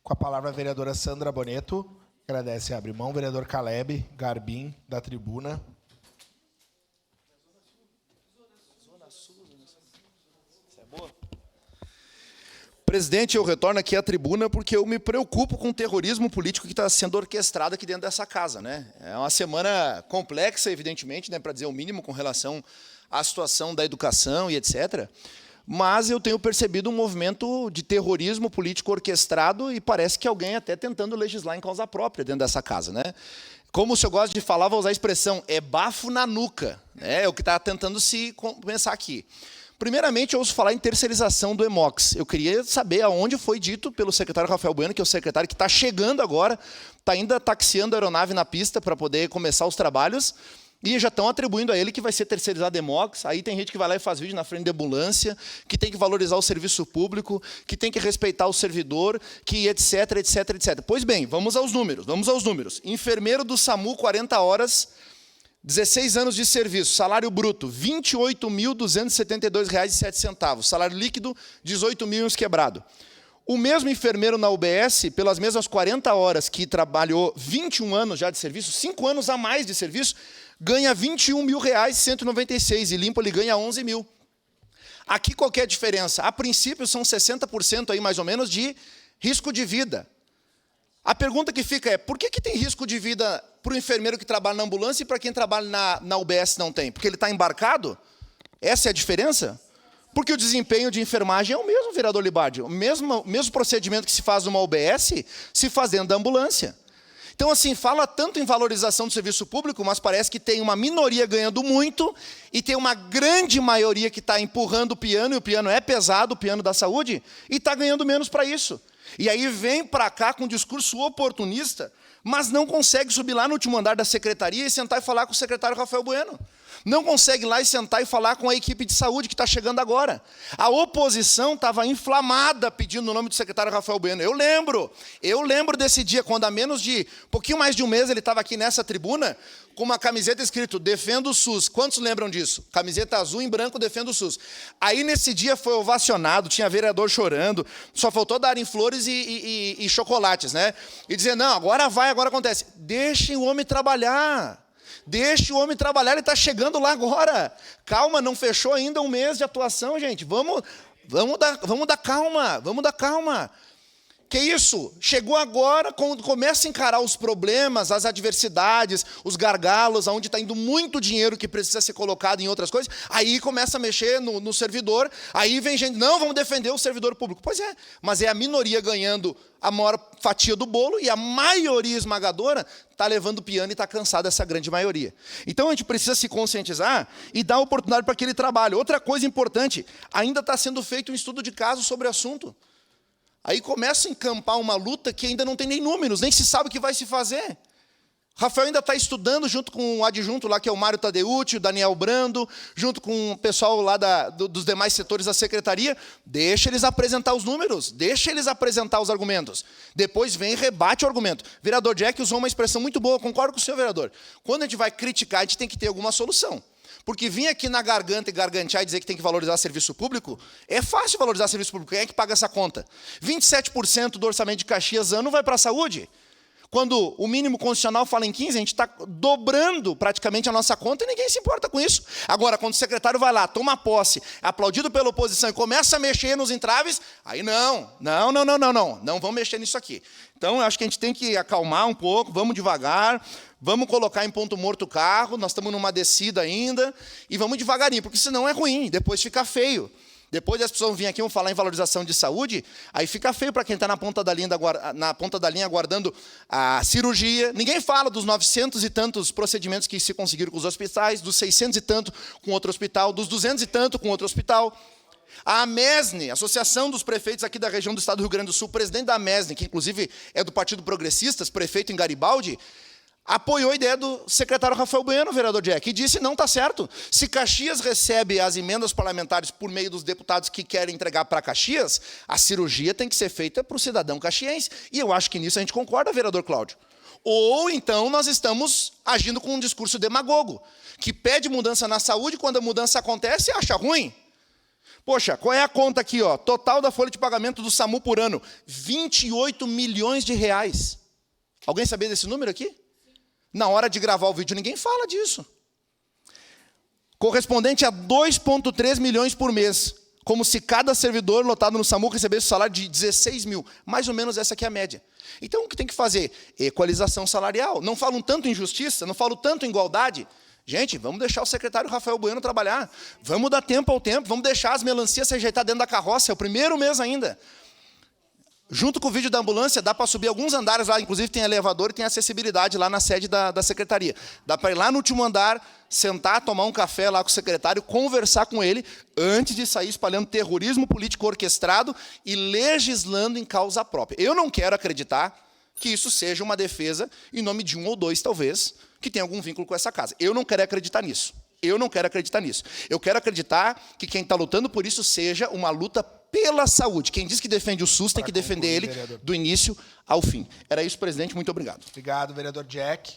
Com a palavra a vereadora Sandra Boneto. Agradece e abre mão. Vereador Caleb Garbim, da tribuna. Presidente, eu retorno aqui à tribuna porque eu me preocupo com o terrorismo político que está sendo orquestrado aqui dentro dessa casa, né? É uma semana complexa, evidentemente, né, para dizer o mínimo, com relação à situação da educação e etc. Mas eu tenho percebido um movimento de terrorismo político orquestrado e parece que alguém até tentando legislar em causa própria dentro dessa casa, né? Como o senhor gosta de falar, vou usar a expressão, é bafo na nuca, né? É o que está tentando se pensar aqui. Primeiramente, eu ouço falar em terceirização do EMOX. Eu queria saber aonde foi dito pelo secretário Rafael Bueno, que é o secretário que está chegando agora, está ainda taxiando a aeronave na pista para poder começar os trabalhos, e já estão atribuindo a ele que vai ser terceirizado EMOX. Aí tem gente que vai lá e faz vídeo na frente da ambulância, que tem que valorizar o serviço público, que tem que respeitar o servidor, que etc, etc, etc. Pois bem, vamos aos números. Enfermeiro do SAMU, 40 horas... 16 anos de serviço, salário bruto, R$ 28.272,07. Salário líquido, 18 mil quebrado. O mesmo enfermeiro na UBS, pelas mesmas 40 horas que trabalhou 21 anos já de serviço, 5 anos a mais de serviço, ganha R$ 21.196 e limpo ele ganha 11 mil. Aqui qual que é a diferença? A princípio são 60% aí mais ou menos de risco de vida. A pergunta que fica é, por que tem risco de vida para o enfermeiro que trabalha na ambulância e para quem trabalha na UBS não tem? Porque ele está embarcado? Essa é a diferença? Porque o desempenho de enfermagem é o mesmo, vereador Libardi. O mesmo procedimento que se faz numa UBS, se faz dentro da ambulância. Então, assim, fala tanto em valorização do serviço público, mas parece que tem uma minoria ganhando muito e tem uma grande maioria que está empurrando o piano, e o piano é pesado, o piano da saúde, e está ganhando menos para isso. E aí vem para cá com um discurso oportunista, mas não consegue subir lá no último andar da secretaria e sentar e falar com o secretário Rafael Bueno. Não consegue ir lá e sentar e falar com a equipe de saúde que está chegando agora. A oposição estava inflamada pedindo o nome do secretário Rafael Bueno. Eu lembro desse dia, quando há menos de, pouquinho mais de um mês, ele estava aqui nessa tribuna, com uma camiseta escrito, defenda o SUS. Quantos lembram disso? Camiseta azul em branco, defenda o SUS. Aí, nesse dia, foi ovacionado, tinha vereador chorando, só faltou darem flores e chocolates, né? E dizer, não, agora vai, agora acontece. Deixem o homem trabalhar. Deixe o homem trabalhar, ele está chegando lá agora. Calma, não fechou ainda um mês de atuação, gente. Vamos dar calma. Que isso? Chegou agora, quando começa a encarar os problemas, as adversidades, os gargalos, onde está indo muito dinheiro que precisa ser colocado em outras coisas, aí começa a mexer no servidor, aí vem gente, não, vamos defender o servidor público. Pois é, mas é a minoria ganhando a maior fatia do bolo e a maioria esmagadora está levando o piano e está cansada dessa grande maioria. Então a gente precisa se conscientizar e dar oportunidade para aquele trabalho. Outra coisa importante, ainda está sendo feito um estudo de caso sobre o assunto. Aí começa a encampar uma luta que ainda não tem nem números, nem se sabe o que vai se fazer. Rafael ainda está estudando junto com o adjunto lá, que é o Mário Tadeucci, o Daniel Brando, junto com o pessoal lá dos demais setores da secretaria. Deixa eles apresentar os números, deixa eles apresentar os argumentos. Depois vem e rebate o argumento. Vereador Jack usou uma expressão muito boa, concordo com o senhor, vereador. Quando a gente vai criticar, a gente tem que ter alguma solução. Porque vir aqui na garganta e gargantear e dizer que tem que valorizar serviço público, é fácil valorizar serviço público. Quem é que paga essa conta? 27% do orçamento de Caxias ano vai para a saúde. Quando o mínimo constitucional fala em 15%, a gente está dobrando praticamente a nossa conta e ninguém se importa com isso. Agora, quando o secretário vai lá, toma posse, aplaudido pela oposição e começa a mexer nos entraves, aí não vamos mexer nisso aqui. Então, eu acho que a gente tem que acalmar um pouco, vamos devagar, vamos colocar em ponto morto o carro, nós estamos numa descida ainda, e vamos devagarinho, porque senão é ruim, depois fica feio. Depois as pessoas vão vir aqui e vão falar em valorização de saúde, aí fica feio para quem está na ponta da linha aguardando a cirurgia. Ninguém fala dos 900 e tantos procedimentos que se conseguiram com os hospitais, dos 600 e tanto com outro hospital, dos 200 e tanto com outro hospital. A AMESNE, Associação dos Prefeitos aqui da região do estado do Rio Grande do Sul, presidente da AMESNE, que inclusive é do Partido Progressistas, prefeito em Garibaldi, apoiou a ideia do secretário Rafael Bueno, vereador Jack, e disse, não, está certo. Se Caxias recebe as emendas parlamentares por meio dos deputados que querem entregar para Caxias, a cirurgia tem que ser feita para o cidadão caxiense. E eu acho que nisso a gente concorda, vereador Cláudio. Ou então nós estamos agindo com um discurso demagogo, que pede mudança na saúde, quando a mudança acontece, acha ruim. Poxa, qual é a conta aqui? Ó? Total da folha de pagamento do SAMU por ano, 28 milhões de reais. Alguém sabia desse número aqui? Na hora de gravar o vídeo, ninguém fala disso. Correspondente a 2,3 milhões por mês. Como se cada servidor lotado no SAMU recebesse um salário de 16 mil. Mais ou menos essa aqui é a média. Então, o que tem que fazer? Equalização salarial. Não falam tanto em justiça, não falam tanto em igualdade. Gente, vamos deixar o secretário Rafael Bueno trabalhar. Vamos dar tempo ao tempo, vamos deixar as melancias se ajeitar dentro da carroça. É o primeiro mês ainda. Junto com o vídeo da ambulância, dá para subir alguns andares lá, inclusive tem elevador e tem acessibilidade lá na sede da secretaria. Dá para ir lá no último andar, sentar, tomar um café lá com o secretário, conversar com ele, antes de sair espalhando terrorismo político orquestrado e legislando em causa própria. Eu não quero acreditar que isso seja uma defesa em nome de um ou dois, talvez, que tem algum vínculo com essa casa. Eu não quero acreditar nisso. Eu não quero acreditar nisso. Eu quero acreditar que quem está lutando por isso seja uma luta pela saúde. Quem diz que defende o SUS tem que defender ele do início ao fim. Era isso, presidente. Muito obrigado. Obrigado, vereador Jack.